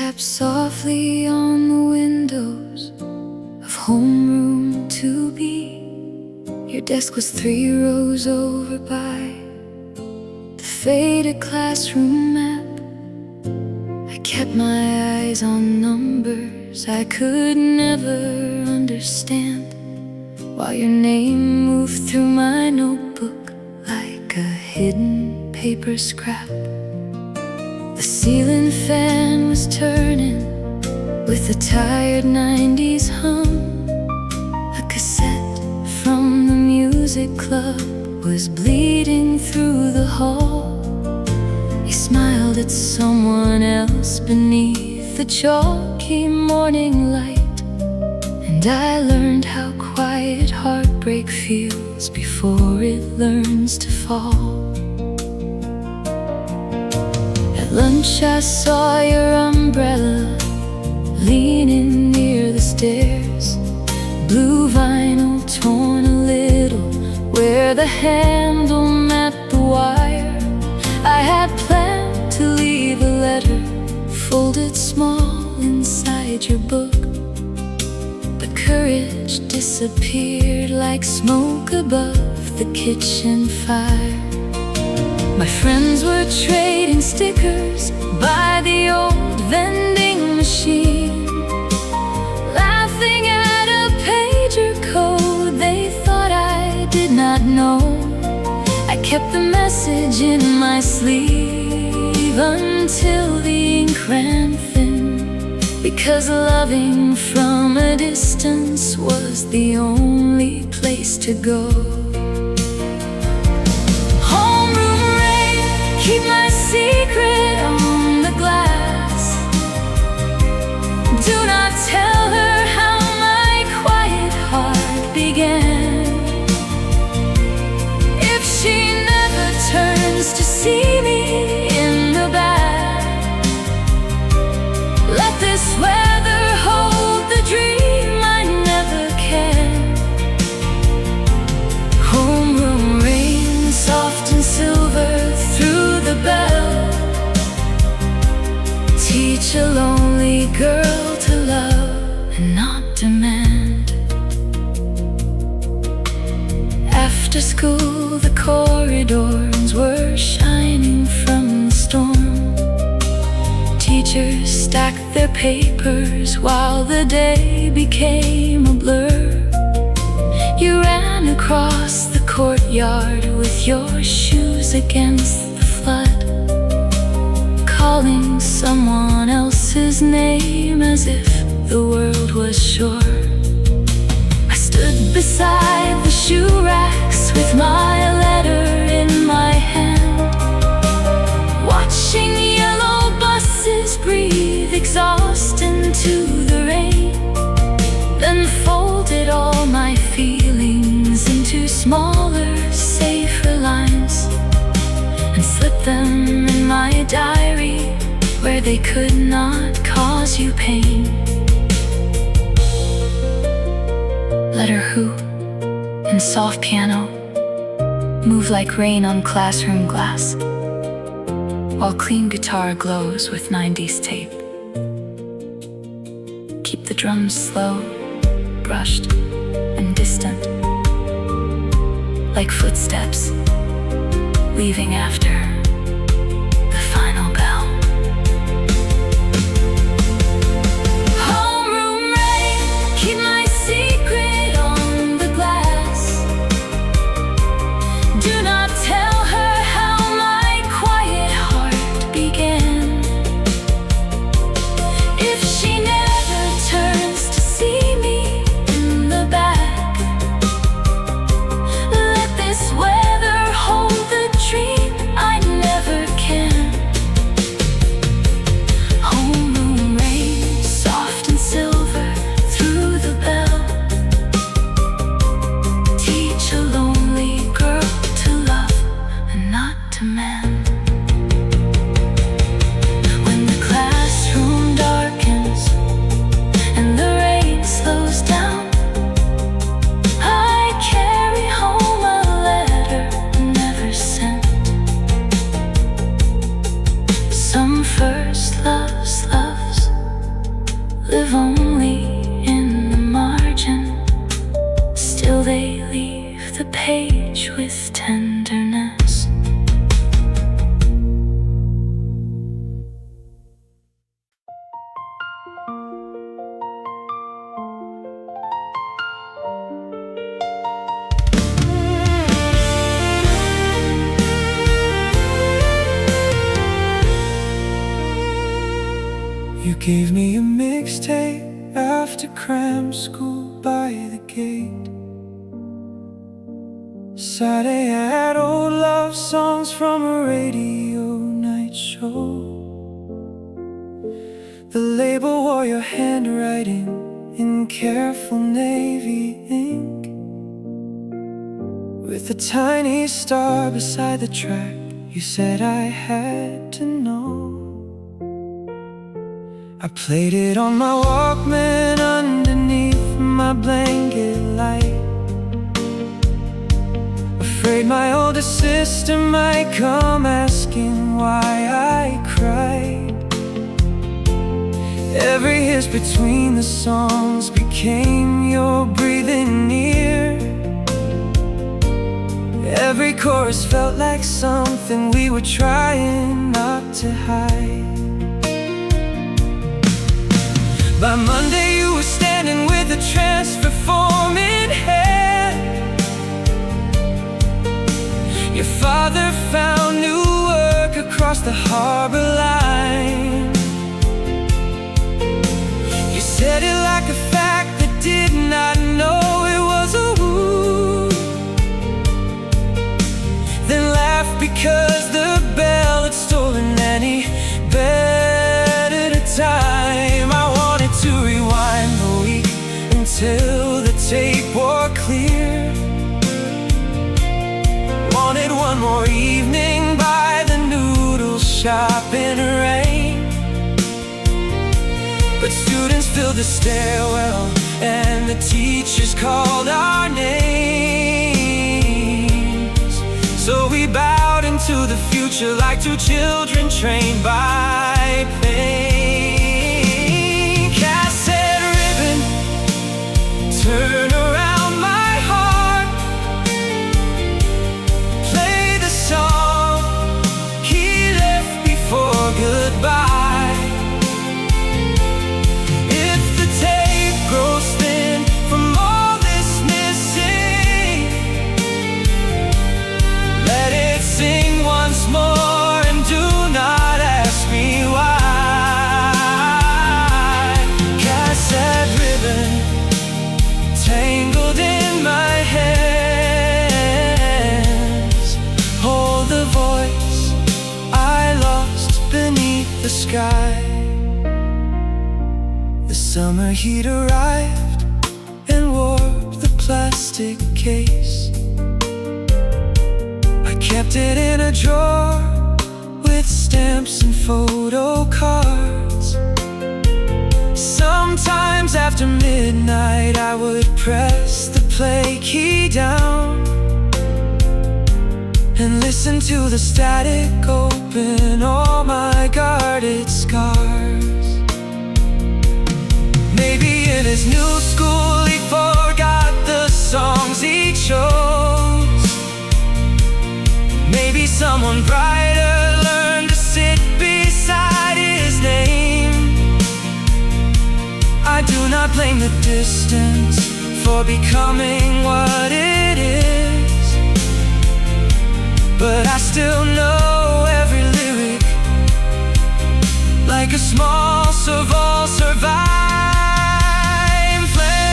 tap softly on the windows of homeroom 2B. Your desk was 3 rows over by the faded classroom map. I kept my eyes on numbers I could never understand, while your name moved through my notebook like a hidden paper scrap. The ceiling fan was turning with a tired 90s hum. A cassette from the music club was bleeding through the hall. You smiled at someone else beneath the chalky morning light, and I learned how quiet heartbreak feels before it learns to fall. At lunch I saw your umbrella leaning near the stairs, blue vinyl torn a little where the handle met the wire. I had planned to leave a letter folded small inside your book, but courage disappeared like smoke above the kitchen fire. My friends were trading stickers by the old vending machine, laughing at a pager code they thought I did not know. I kept the message in my sleeve until the ink ran thin, because loving from a distance was the only place to go. Keep my secret on the glass. Do not tell her how my quiet heart began. If she never turns to see me in the back, let this weather hold the dream I never can. Homeroom rain, soft and silver through the bell. Teach a lonely girl to love and not demand. After school the corridors were shining from the storm. Teachers stacked their papers while the day became a blur. You ran across the courtyard with your shoes against the flood, calling someone else's name as if the world was sure. I stood beside the shoe racks with my letter in my hand, watching yellow buses breathe exhaust into the rain, then folded all my feelings into smaller, safer lines and slipped them in my diary where they could not cause you pain. Let her hoop and soft piano move like rain on classroom glass, while clean guitar glows with 90s tape. Keep the drums slow, brushed and distant, like footsteps leaving after the final bell. Homeroom rain, keep my secret on the glass. Do not tell her how my quiet heart began. If she never turns to see me in the back, let this weather hold the dream I only in the margin, still they leave the page with tenderness. You gave me a mixtape after cram school by the gate. Saturday had old love songs from a radio night show. The label wore your handwriting in careful navy ink, with a tiny star beside the track. You said I had to know. I played it on my Walkman underneath my blanket light, afraid my older sister might come asking why I cried. Every hiss between the songs became your breathing ear. Every chorus felt like something we were trying not to hide. By Monday you were standing with a transfer form in hand. Your father found new work across the harbor line. You said it like a fact that did not know it was a woo, then laughed because the bell had stolen any better time. I wanted to rewind the week until the tape wore clear. Wanted one more evening by the noodle shop in rain. But students filled the stairwell and the teachers called our names. So we bowed into the future like two children trained by pain. Cassette ribbon, turn around my heart. Play the song he left before goodbye. If the tape grows thin from all this missing, let it sing once more and do not ask me why. Cassette ribbon tangled in my hands, hold the voice I lost beneath the sky. The summer heat arrived and warped the plastic case. I kept it in a drawer with stamps and photo cards. Sometimes after midnight I would press the play key down and listen to the static open all my guarded scars. Maybe in his new school he forgot the songs he chose. Maybe someone brighter learned to sit beside his name. I do not blame the distance for becoming what it is, but I still know every lyric like a small Serval survived flame.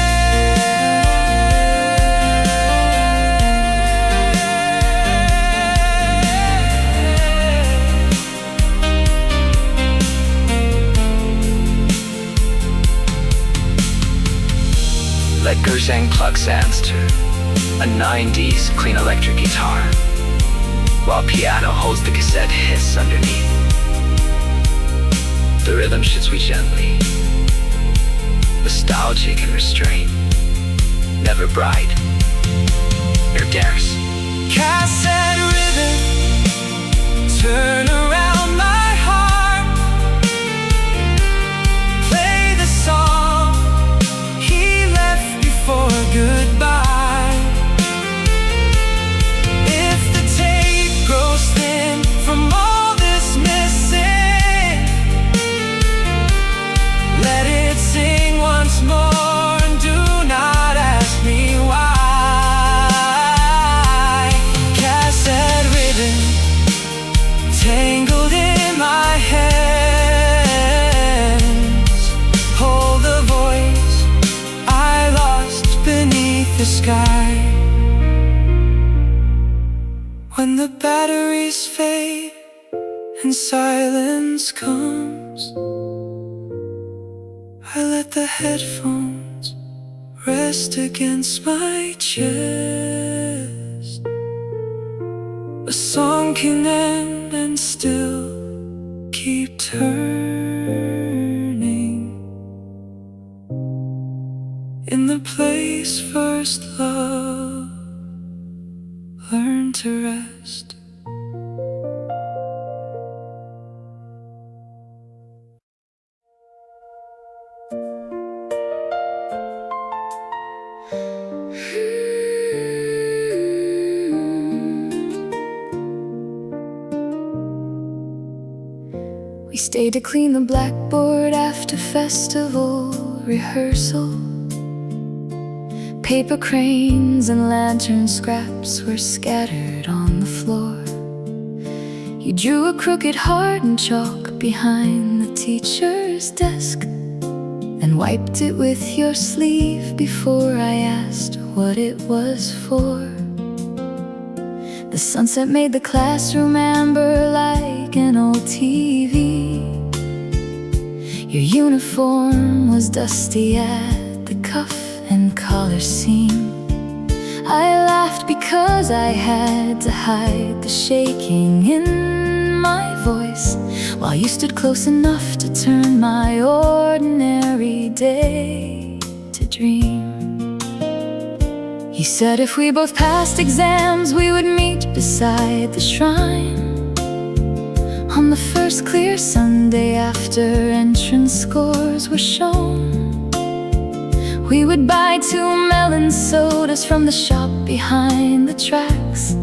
Let Gershang plug sands to a 90s clean electric guitar, while piano holds the cassette hiss underneath. The rhythm should sweep gently, nostalgic and restrained, never bright, nor dares. Cassette ribbon, turn around my heart. Play the song the batteries fade and silence comes, I let the headphones rest against my chest. A song can end and still keep turning in the place first love learned to rest. We stayed to clean the blackboard after festival rehearsal. Paper cranes and lantern scraps were scattered on the floor. You drew a crooked heart in chalk behind the teacher's desk, then wiped it with your sleeve before I asked what it was for. The sunset made the classroom amber like an old TV. Your uniform was dusty at the cuff and collar seam. I laughed because I had to hide the shaking in my voice, while you stood close enough to turn my ordinary day to dream. You said if we both passed exams, we would meet beside the shrine on the first clear Sunday after entrance scores were shown. We would buy 2 melon sodas from the shop behind the tracks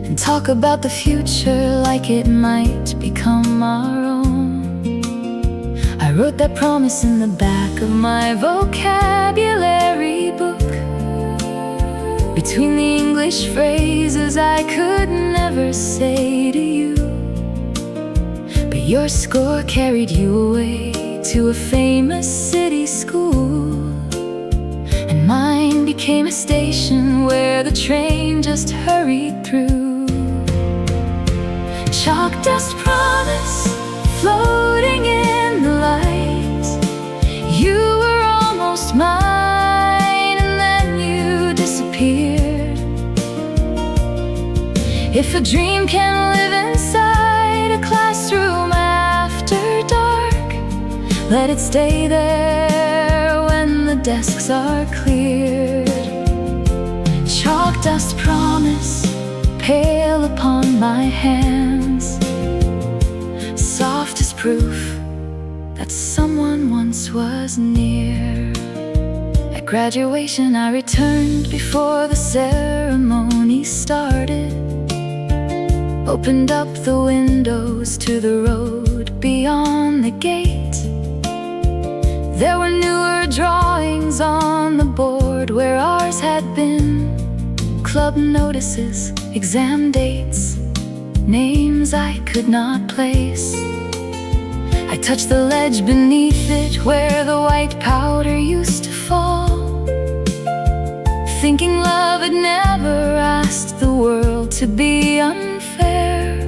and talk about the future like it might become our own. I wrote that promise in the back of my vocabulary book, between the English phrases I could never say to you. But your score carried you away to a famous city school, and mine became a station where the train just hurried through. Chalk dust promise floating in the light. You were almost mine, and then you disappeared. If a dream can live inside a classroom after dark, let it stay there when the desks are cleared. Chalk dust promise, pale upon my hands, soft as proof that someone once was near. At graduation I returned before the ceremony started, opened up the windows to the road beyond the gate. There were newer drawings on the board where ours had been, club notices, exam dates, names I could not place. I touched the ledge beneath it where the white powder used to fall, thinking love had never asked the world to be unfair.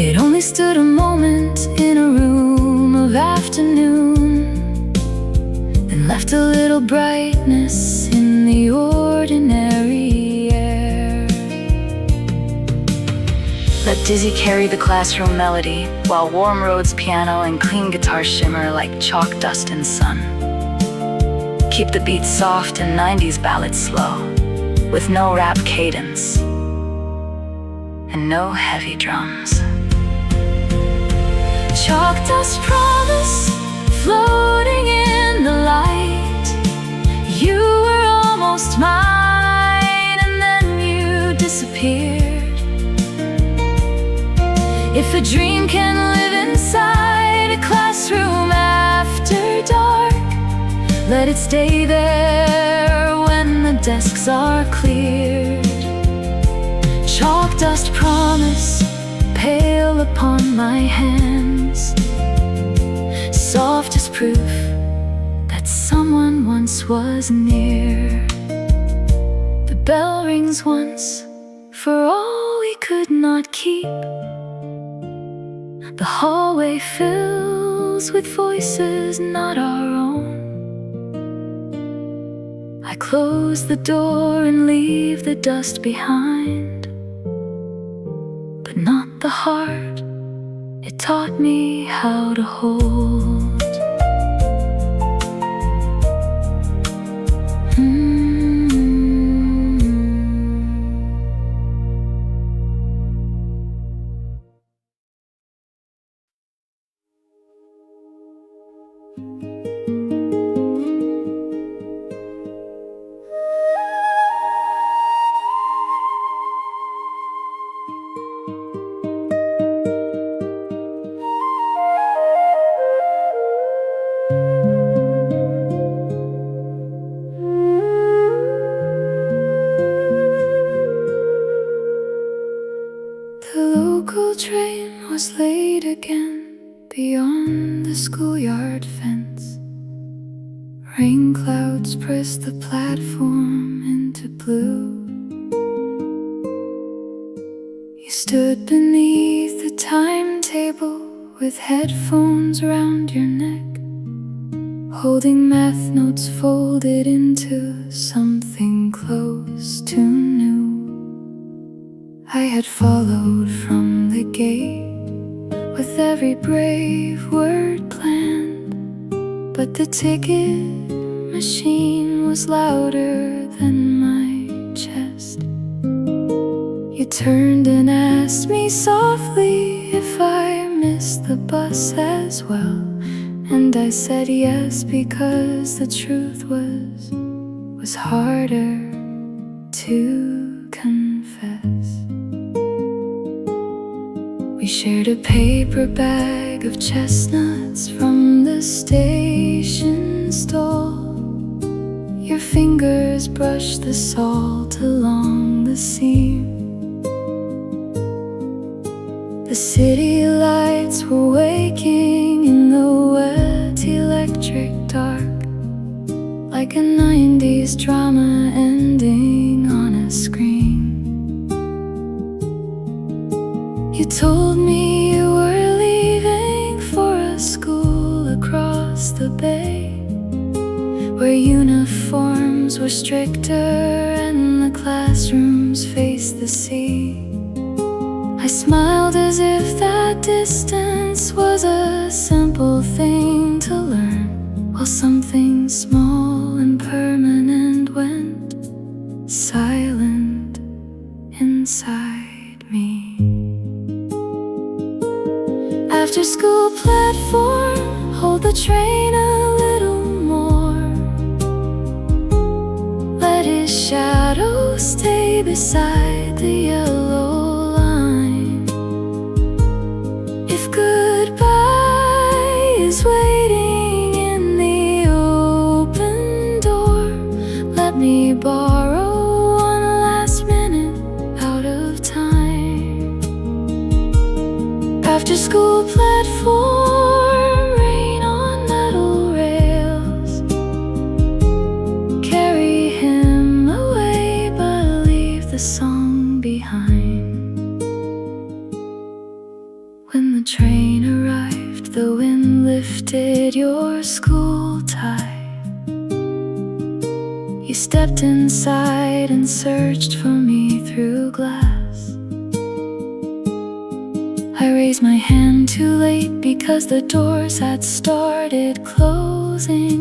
It only stood a moment in a room of afternoon, then left a little brightness in the ordinary air. Let Dizzy carry the classroom melody, while Warm Road's piano and clean guitar shimmer like chalk dust and sun. Keep the beat soft and 90s ballads slow, with no rap cadence and no heavy drums. Chalk dust promise floating in the light. You were almost mine, and then you disappeared. If a dream can live inside a classroom after dark, let it stay there when the desks are cleared. Chalk dust promise, pale upon my hands, soft as proof that someone once was near. The bell rings once, for all we could not keep. The hallway fills with voices not our own. I close the door and leave the dust behind, but not the heart it taught me how to hold. The local train was late again beyond the schoolyard fence. Rain clouds pressed the platform into blue. You stood beneath the timetable with headphones around your neck, holding math notes folded into something close to new. I had followed from the gate with every brave word planned, but the ticket machine was louder than my chest. You turned and asked me softly if I missed the bus as well, and I said yes, because the truth was harder to confess. We shared a paper bag of chestnuts from the station stall. Your fingers brushed the salt along the seam. The city lights were waking in the wet electric dark, like a 90s drama ending on a screen. You told me you were leaving for a school across the bay, where uniforms were stricter and the classrooms faced the sea. I smiled as if that distance was a simple thing to learn, while something small and permanent went silent inside me. After school platform, hold the train a little more. Let his shadow stay beside the yellow line. If goodbye is waiting in the open door, let me borrow one last minute out of time. After school platform, rain on metal rails. Carry him away, but leave the song behind. When the train arrived, the wind lifted your school tie. You stepped inside and searched for me through glass. I raised my hand too late because the doors had started closing,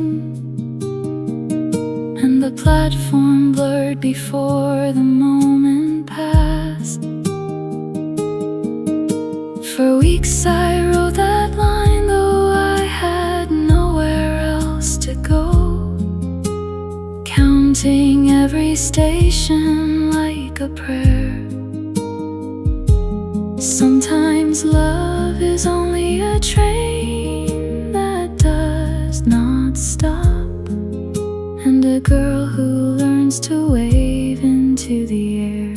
and the platform blurred before the moment passed. For weeks I rode that line, though I had nowhere else to go, counting every station like a prayer. Sometimes love is only a train that does not stop, and a girl who learns to wave into the air.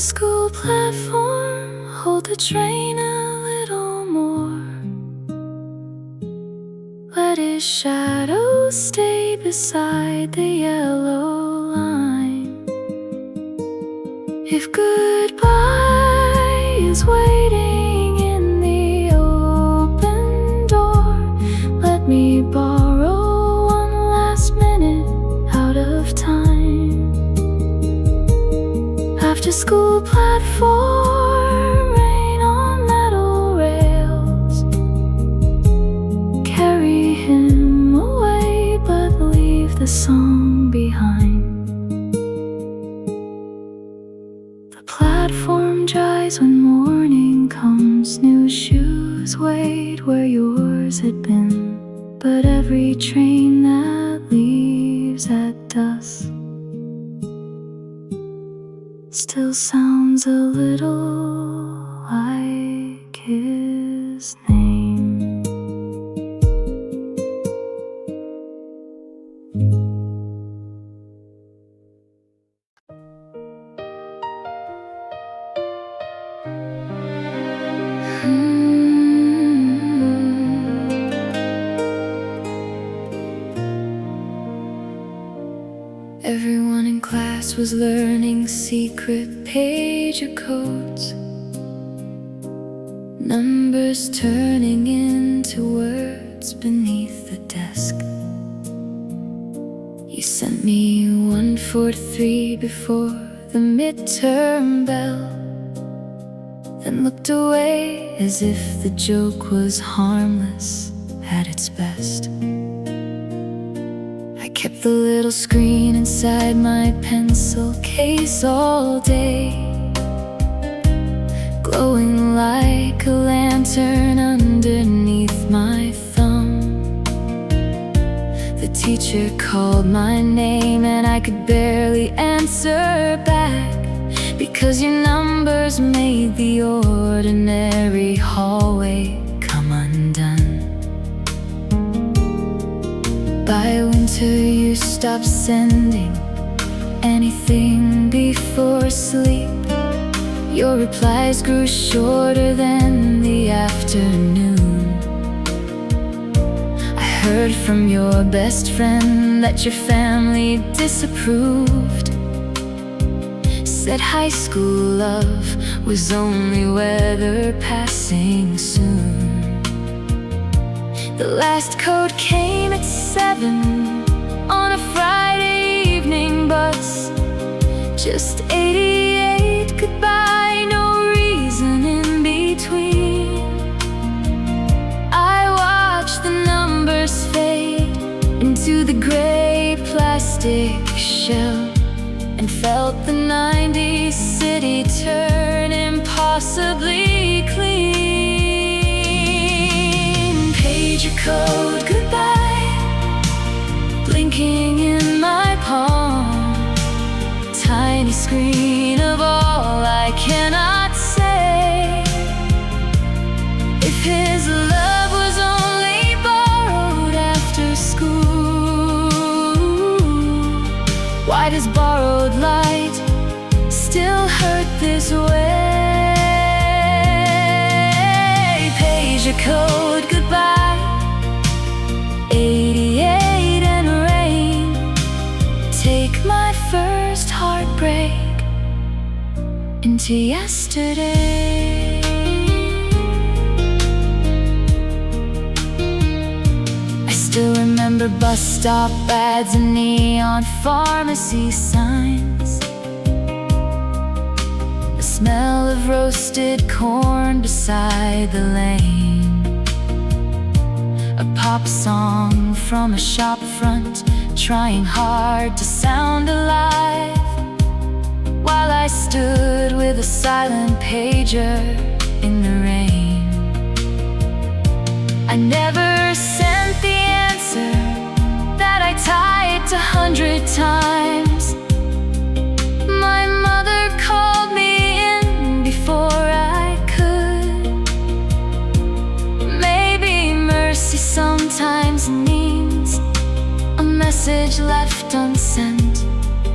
school platform, hold the train a little more. Let his shadow stay beside the yellow line. If goodbye is waiting in the open door, let me borrow one last minute out of time. After school platform, rain on metal rails. Carry him away, but leave the song behind. The platform dries when morning comes. New shoes wait where yours had been, but every train that leaves at dusk still sounds a little like his name. Everyone in class was learning secret page codes, numbers turning into words beneath the desk. You sent me 143 before the midterm bell, then looked away as if the joke was harmless at its best. I kept the little screen inside my pencil case all day, glowing like a lantern underneath my thumb. The teacher called my name and I could barely answer back, because your numbers made the ordinary hallway come undone. By winter you stopped sending anything before sleep. Your replies grew shorter than the afternoon. I heard from your best friend that your family disapproved, said high school love was only weather passing soon. The last code came at 7 on a Friday evening bus. Just 88, goodbye, no reason in between. I watched the numbers fade into the gray plastic shell, and felt the 90s city turn impossibly clean. Pager code goodbye, blinking in my palm. Tiny screen of all I cannot say. If his love was only borrowed after school, why does borrowed light still hurt this way? Pager code goodbye, 88 and rain. Take my first heartbreak into yesterday. I still remember bus stop ads and neon pharmacy signs, the smell of roasted corn beside the lane, a pop song from a shop front trying hard to sound alive, while I stood with a silent pager in the rain. I never sent the answer that I typed 100 times. My mother called me in before I could. Maybe mercy sometimes means a message left unsent.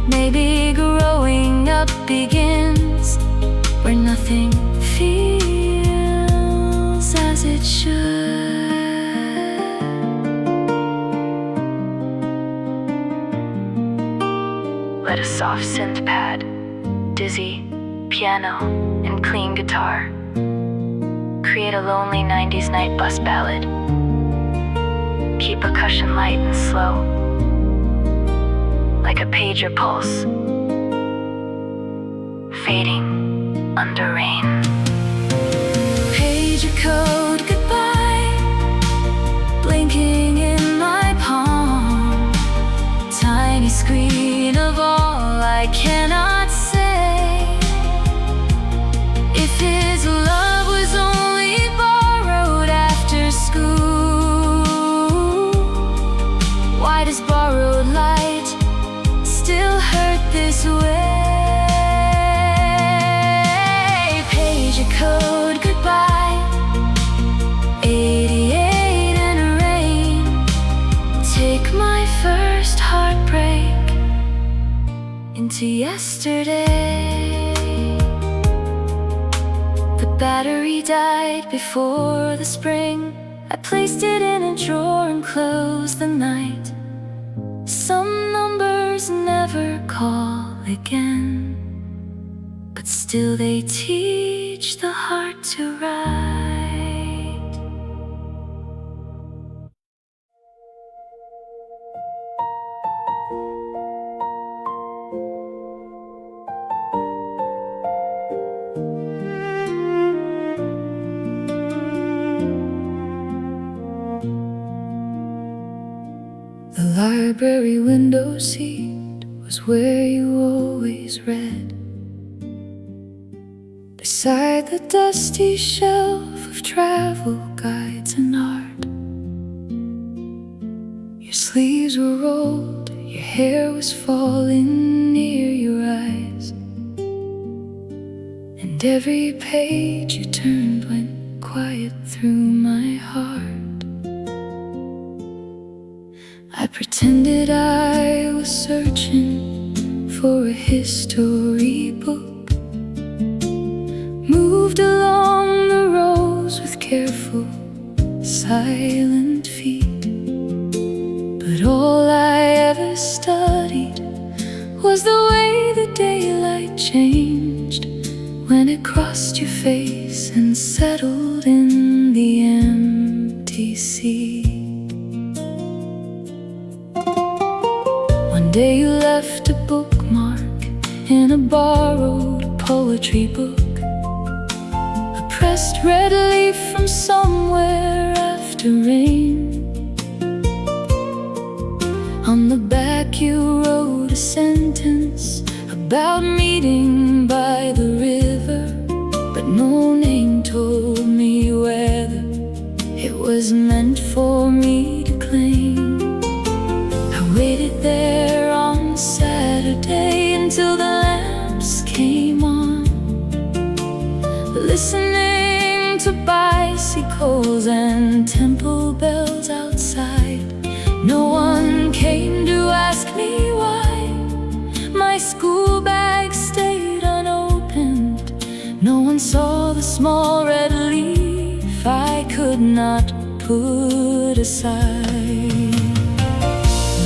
Maybe growing up begins nothing feels as it should. Let a soft synth pad, dizzy, piano, and clean guitar create a lonely 90s night bus ballad. Keep percussion light and slow, like a pager pulse, fading under rain. Pager code goodbye, blinking in my palm. Tiny screen of all I cannot say. If his love was only borrowed after school, why does borrowed light still hurt this way? Pager code goodbye, 88 and rain. Take my first heartbreak into yesterday. The battery died before the spring. I placed it in a drawer and closed the night. Some numbers never call again, but still they teach the heart to write. The library window seat was where you always read, beside the dusty shelf of travel guides and art. Your sleeves were rolled, your hair was falling near your eyes, and every page you turned went quiet through my heart. I pretended I was searching for a history book, moved along the rows with careful, silent feet. But all I ever studied was the way the daylight changed when it crossed your face and settled in the empty sea. One day you left a bookmark in a borrowed poetry book, a pressed red leaf from somewhere after rain. On the back you wrote a sentence about meeting by the river, but no name told me whether it was meant for me to claim. I waited there on Saturday until the lamps came on, listening to bicycles and temple bells outside. No one came to ask me why my school bag stayed unopened. No one saw the small red leaf I could not put aside.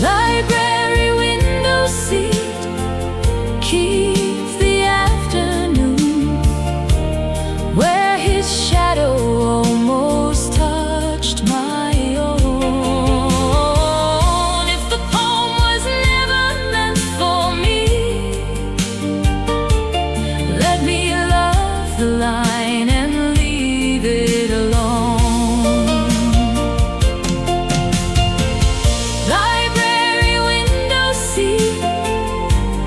Library window seat, keep the afternoon, where his shadow almost touched my own. If the poem was never meant for me, let me love the line and leave it alone. Library window seat,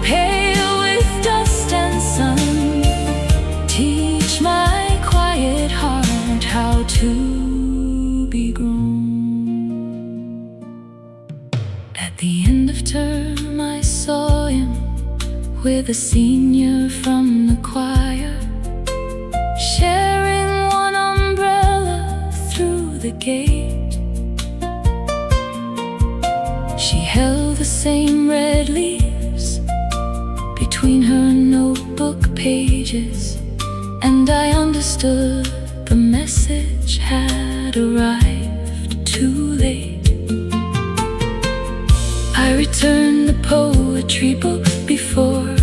pale with dust and sun, teach my quiet heart how to be grown. At the end of term I saw him with a senior from the choir, sharing one umbrella through the gate. She held the same red leaves between her notebook pages, and I understood the message had arrived too late. I returned the poetry book before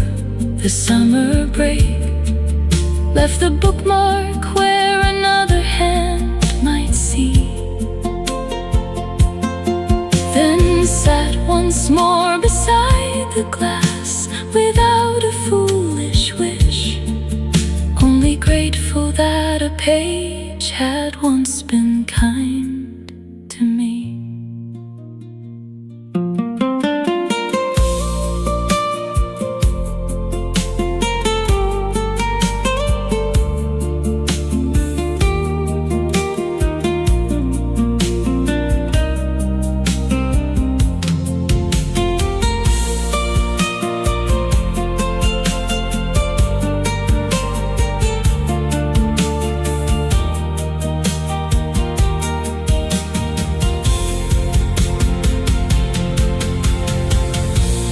the summer break, left the bookmark where another hand might see, then sat once more beside the glass without a foolish wish, only grateful that a page had once been kind to me.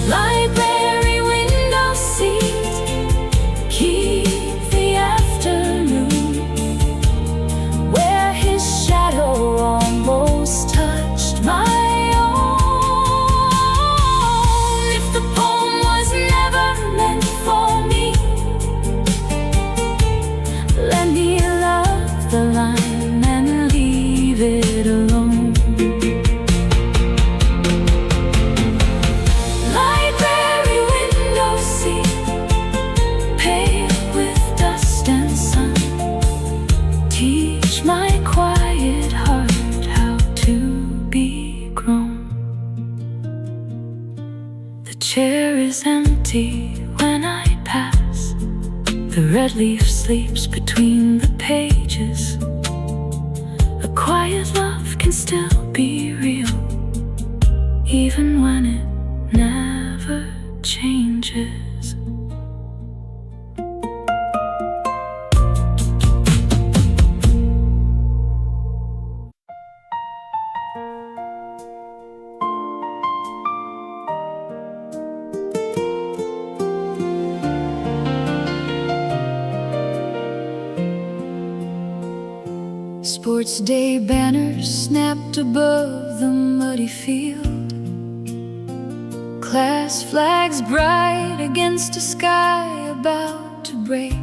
Library window seat, keep the afternoon, where his shadow almost touched my own. If the poem was never meant for me, let me love the line and leave it alone. My quiet heart how to be grown. The chair is empty when I pass. The red leaf sleeps between the pages. A quiet love can still be real, even when it never changes. Sports day banners snapped above the muddy field, class flags bright against a sky about to break.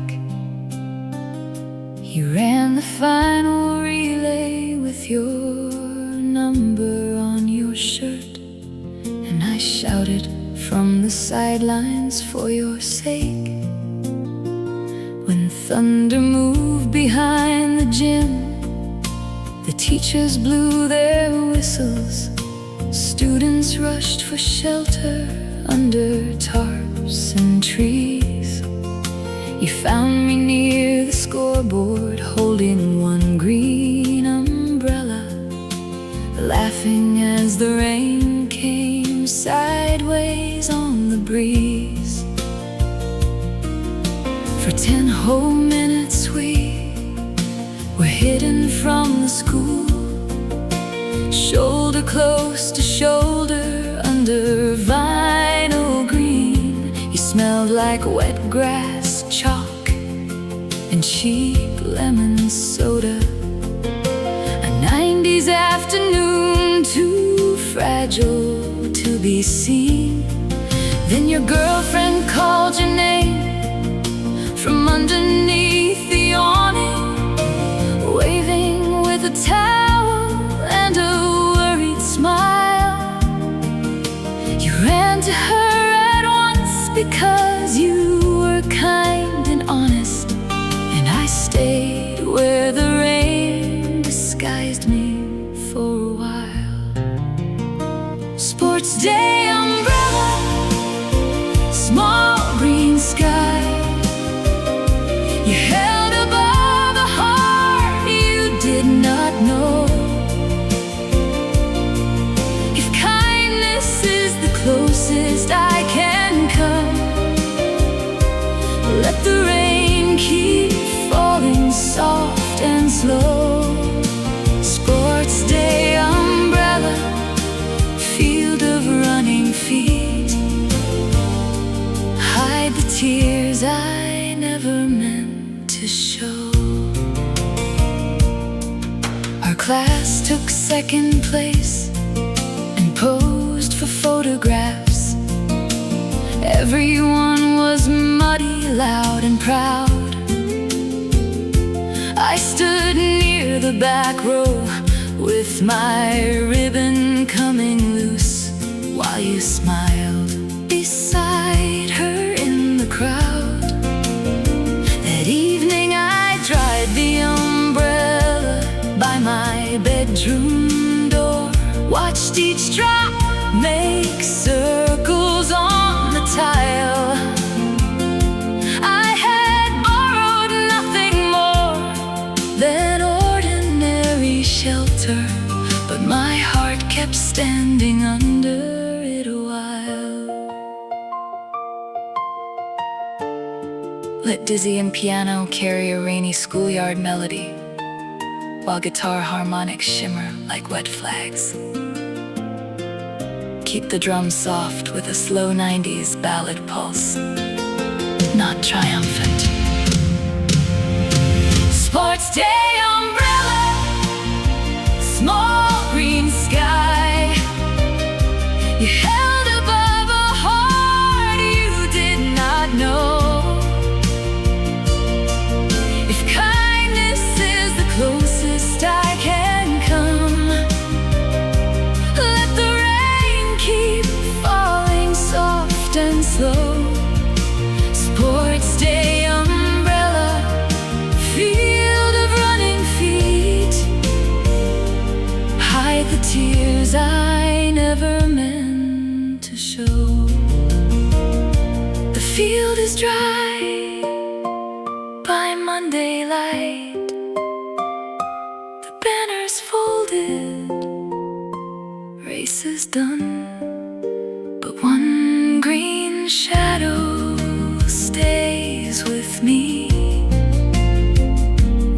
You ran the final relay with your number on your shirt, and I shouted from the sidelines for your sake. When thunder moved behind the gym, the teachers blew their whistles, students rushed for shelter under tarps and trees. You found me near the scoreboard, holding one green umbrella, laughing as the rain came sideways on the breeze. For 10 whole minutes we were hidden from the school, shoulder close to shoulder under vinyl green. You smelled like wet grass, chalk, and cheap lemon soda. A 90s afternoon, too fragile to be seen. Then your girlfriend called your name from underneath the awning, waving with a towel and a worried smile. You ran to her at once because you were kind and honest, and I stayed where the rain disguised me for a while. Sports day umbrella, small green sky, you held above a heart you did not know. If kindness is the closest I can come, let the rain keep falling soft and slow. Sports day umbrella, field of running class took second place and posed for photographs. Everyone was muddy, loud and proud. I stood near the back row with my ribbon coming loose, while you smiled beside her in the crowd. That evening I dried the umbrella by my bedroom door, watched each drop make circles on the tile. I had borrowed nothing more than ordinary shelter, but my heart kept standing under it a while. Let dizzy and piano carry a rainy schoolyard melody, while guitar harmonics shimmer like wet flags. Keep the drums soft with a slow 90s ballad pulse, not triumphant. Sports day umbrella, small green sky, you held above a heart you did not know. If kindness is the closest I can come, let the rain keep falling soft and slow. Sports day umbrella, field of running feet, hide the tears I never meant to show. The field is dry by Monday light, the banner's folded, race is done, but one green shadow stays with me,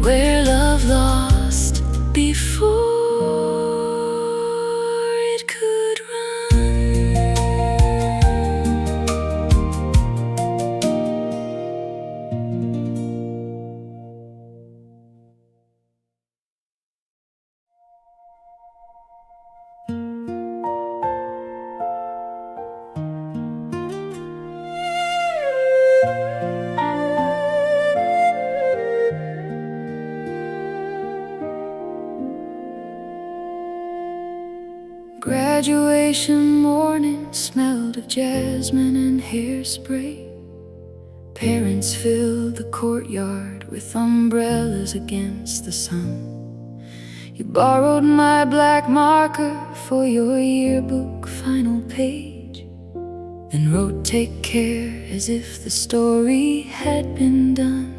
where love lost before it could run. Graduation morning smelled of jasmine and hairspray. Parents filled the courtyard with umbrellas against the sun. You borrowed my black marker for your yearbook final page, then wrote "Take care" as if the story had been done.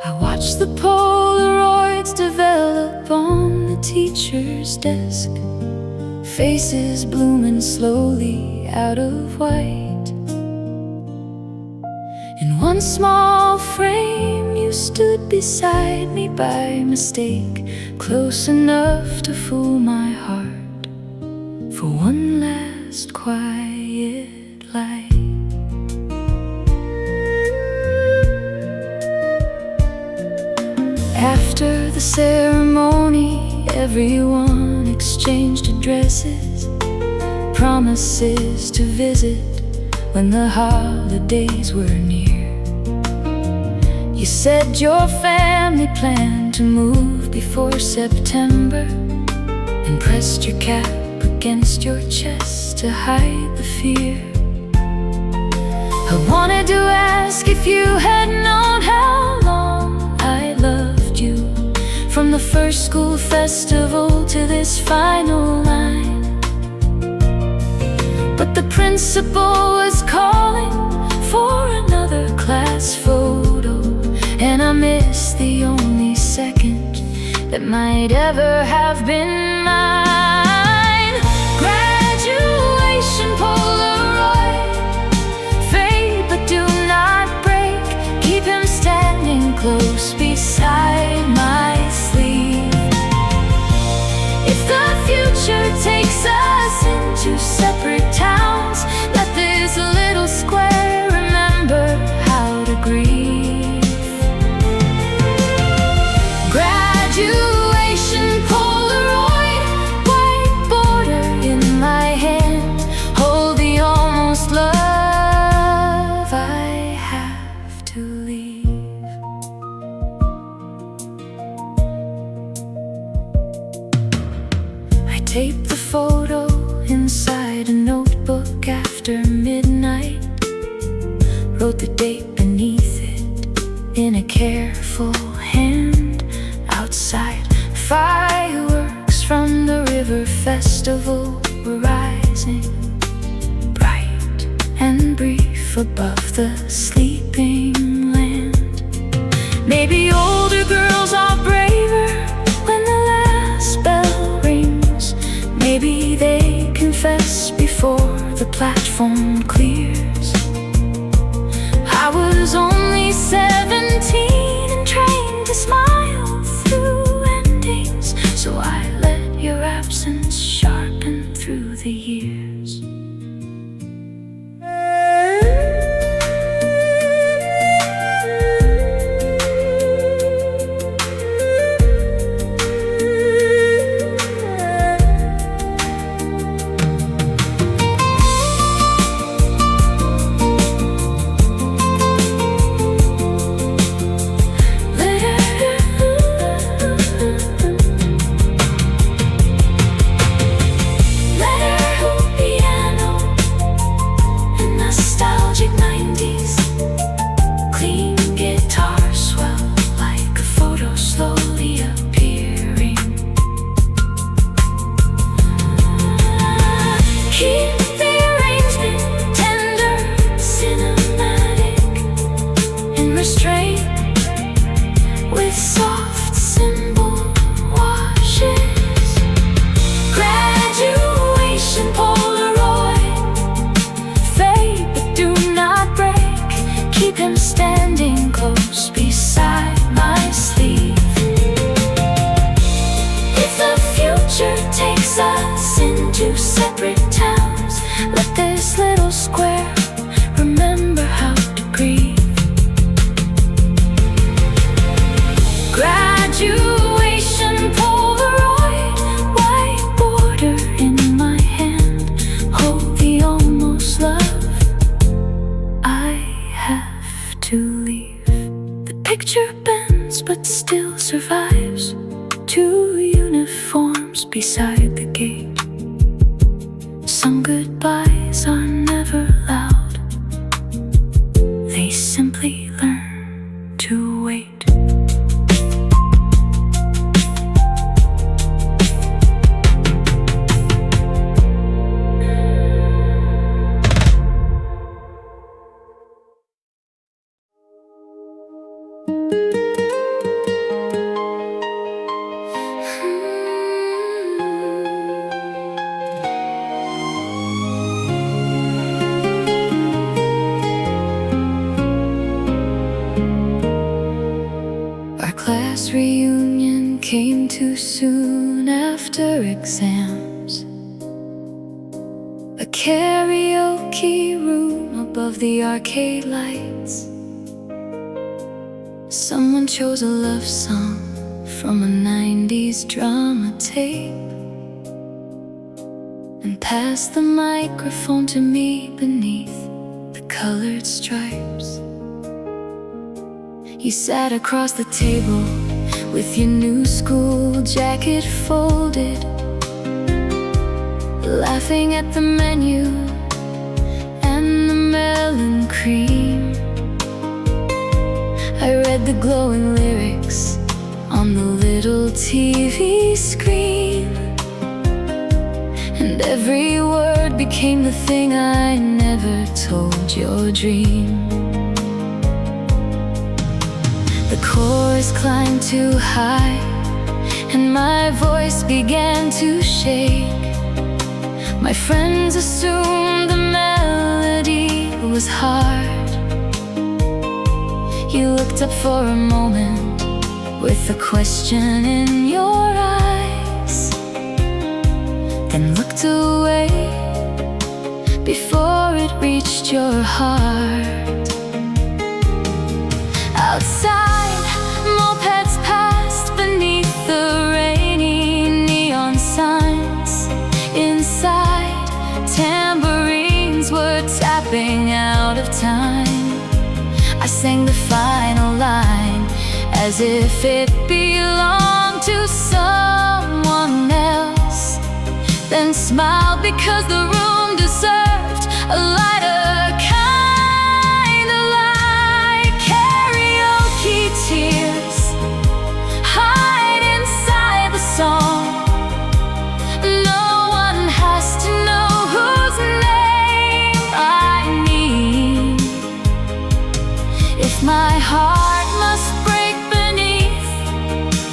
I watched the Polaroids develop on the teacher's desk, faces blooming slowly out of white. In one small frame you stood beside me by mistake, close enough to fool my heart for one last quiet light. After the ceremony, everyone exchanged addresses, promises to visit when the holidays were near. You said your family planned to move before September, and pressed your cap against your chest to hide the fear. I wanted to ask if you had known how long I loved you, from the first school festival to this final line. But the principal was calling for another class photo, and I missed the only second that might ever have been mine. Graduation Polaroid, fade but do not break. Keep him standing close beside my sleeve. If the future takes us into separate towns, let this little square remember how to grieve. Graduation taped the photo inside a notebook after midnight. Wrote the date beneath it in a careful hand. Outside, fireworks from the river festival were rising, bright and brief above the sleeping land. Maybe older girls are braver when the last bell rings. Maybe they confess before the platform clears. I was only 17 and trained to smile through endings, so I let your absence sharpen through the years. With soft cymbal washes, graduation Polaroid, fade but do not break. Keep him standing close beside my sleeve. If the future takes us into separate towns, let this little square remember how to grieve. Graduation Polaroid, white border in my hand. Hold the almost love I have to leave. The picture bends but still survives. Two uniforms beside the gate. Some goodbyes are never loud. They simply learn to wait. Class reunion came too soon after exams. A karaoke room above the arcade lights. Someone chose a love song from a 90s drama tape and passed the microphone to me beneath the colored stripes. You sat across the table with your new school jacket folded, laughing at the menu and the melon cream. I read the glowing lyrics on the little TV screen, and every word became the thing I never told your dream. The chorus climbed too high, and my voice began to shake. My friends assumed the melody was hard. You looked up for a moment with a question in your eyes, then looked away before it reached your heart. Outside, mopeds passed beneath the rainy neon signs. Inside, tambourines were tapping out of time. I sang the final line as if it belonged to someone else. and smiled because the room deserved a lighter kind of light. Karaoke tears hide inside the song. No one has to know whose name I need. If my heart must break beneath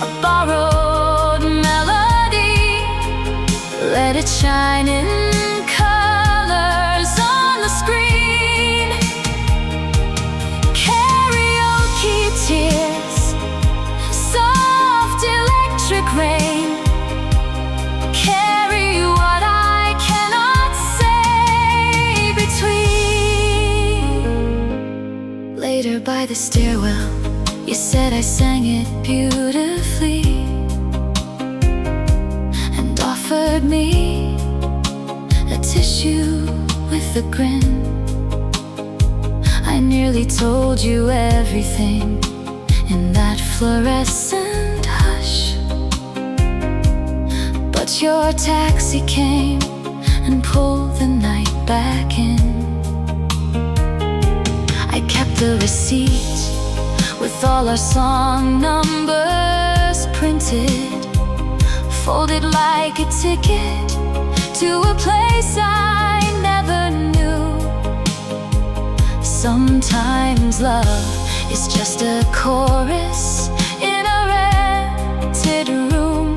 a borrowed melody, let it shine in colors on the screen. Karaoke tears, soft electric rain, carry what I cannot say between. Later by the stairwell, you said I sang it beautifully, and offered me a tissue with a grin. I nearly told you everything in that fluorescent hush, but your taxi came and pulled the night back in. I kept the receipt with all our song numbers printed, folded like a ticket to a place I never knew. Sometimes love is just a chorus in a rented room,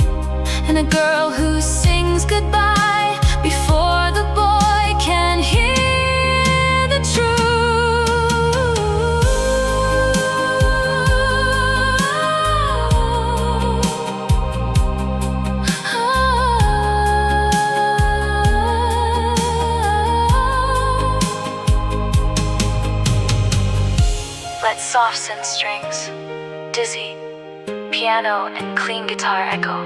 and a girl who sings goodbye before the boy can hear the truth. Let soft synth strings, dizzy, piano and clean guitar echo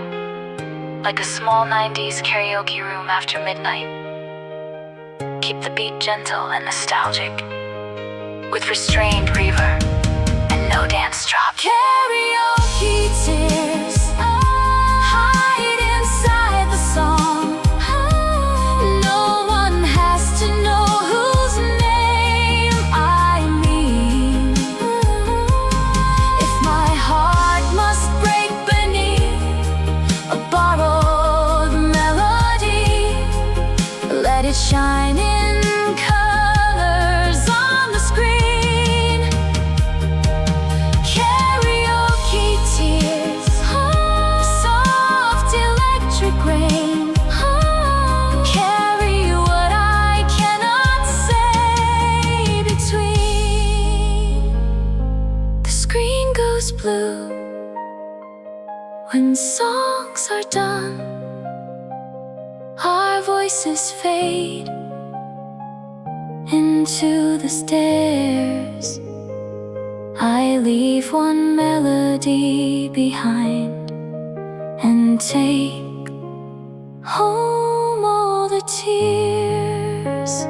like a small 90s karaoke room after midnight. Keep the beat gentle and nostalgic, with restrained reverb and no dance drop. Karaoke tears hide inside the song. No one has to know whose name I mean. If my heart must break beneath a borrowed melody, let it shine in colors on the screen. Karaoke tears, soft electric rain, carry what I cannot say between. The screen goes blue when songs are done. Our voices fade into the stairs. I leave one melody behind and take home all the tears.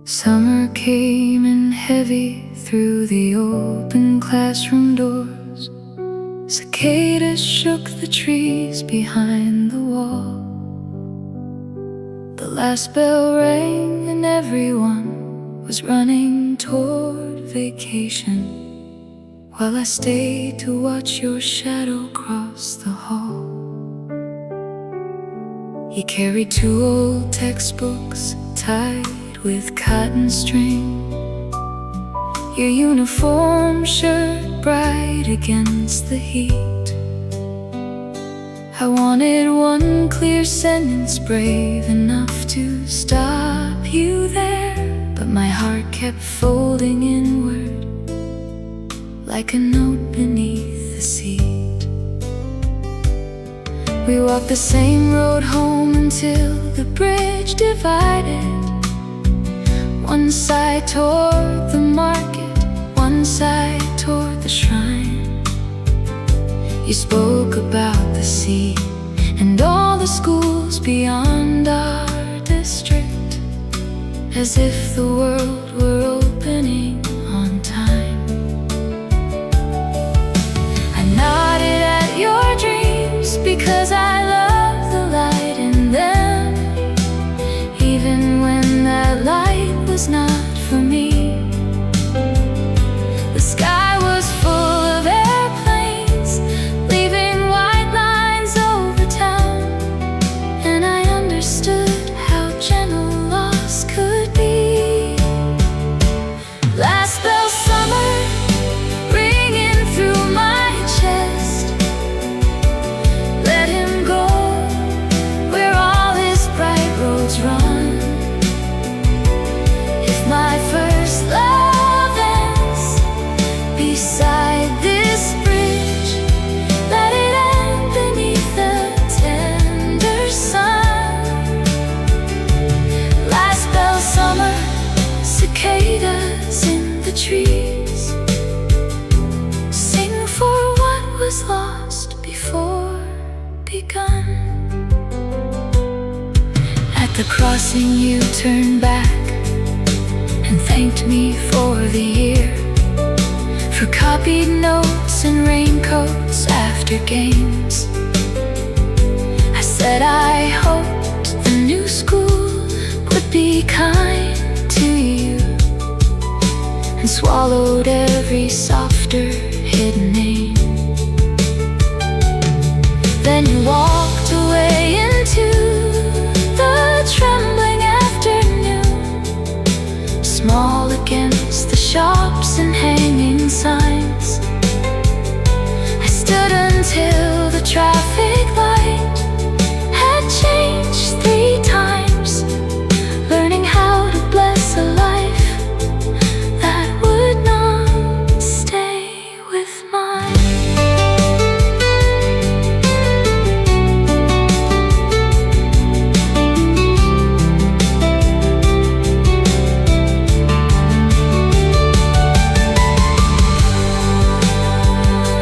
Summer came in heavy through the open classroom doors. Cicadas shook the trees behind the wall. The last bell rang and everyone was running toward vacation, while I stayed to watch your shadow cross the hall. You carried 2 old textbooks tied with cotton string, your uniform shirt bright against the heat. I wanted one clear sentence brave enough to stop you there, but my heart kept folding inward like a note beneath the seat. We walked the same road home until the bridge divided. One side toward the market, one side toward the shrine. You spoke about the sea and all the schools beyond our district, as if the world were opening on time. I nodded at your dreams because I love the light in them, even when that light was not for me. The sky was full of airplanes, leaving white lines over town, and I understood how gentle loss could be. Last spell summer, ringing through my chest. Let him go where all his bright roads run. If my first love ends beside this bridge, let it end beneath the tender sun. Last spell summer, cicadas in the trees sing for what was lost before begun. At the crossing you turned back and thanked me for the year, for copied notes and raincoats after games. I said I hoped the new school would be kind to you, and swallowed every softer hidden name. Then you walked away into the trembling afternoon, small against the shops and hanging signs. I stood until the traffic light had changed 3 times, learning how to bless a life that would not stay with mine.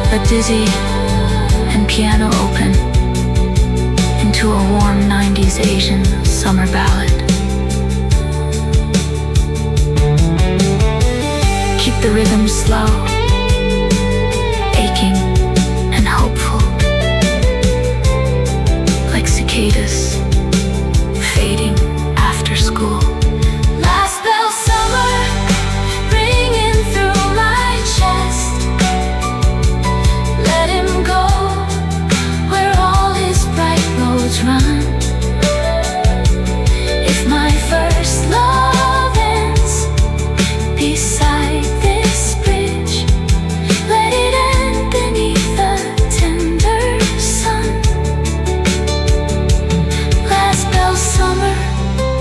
A dizzy and piano open into a warm 90s Asian summer ballad. Keep the rhythm slow, aching and hopeful, like cicadas fading after school. Last spell summer, ringing through my chest. Let him go where all his bright roads run. If my first love ends beside this bridge, let it end beneath the tender sun. Last spell summer,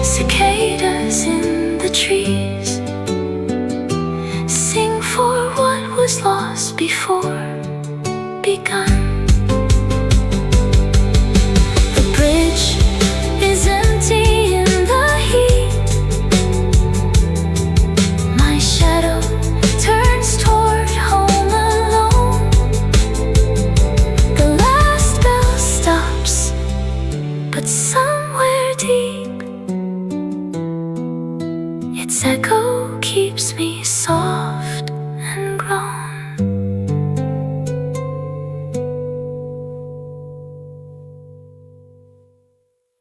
cicadas in the trees sing for what was lost before begun.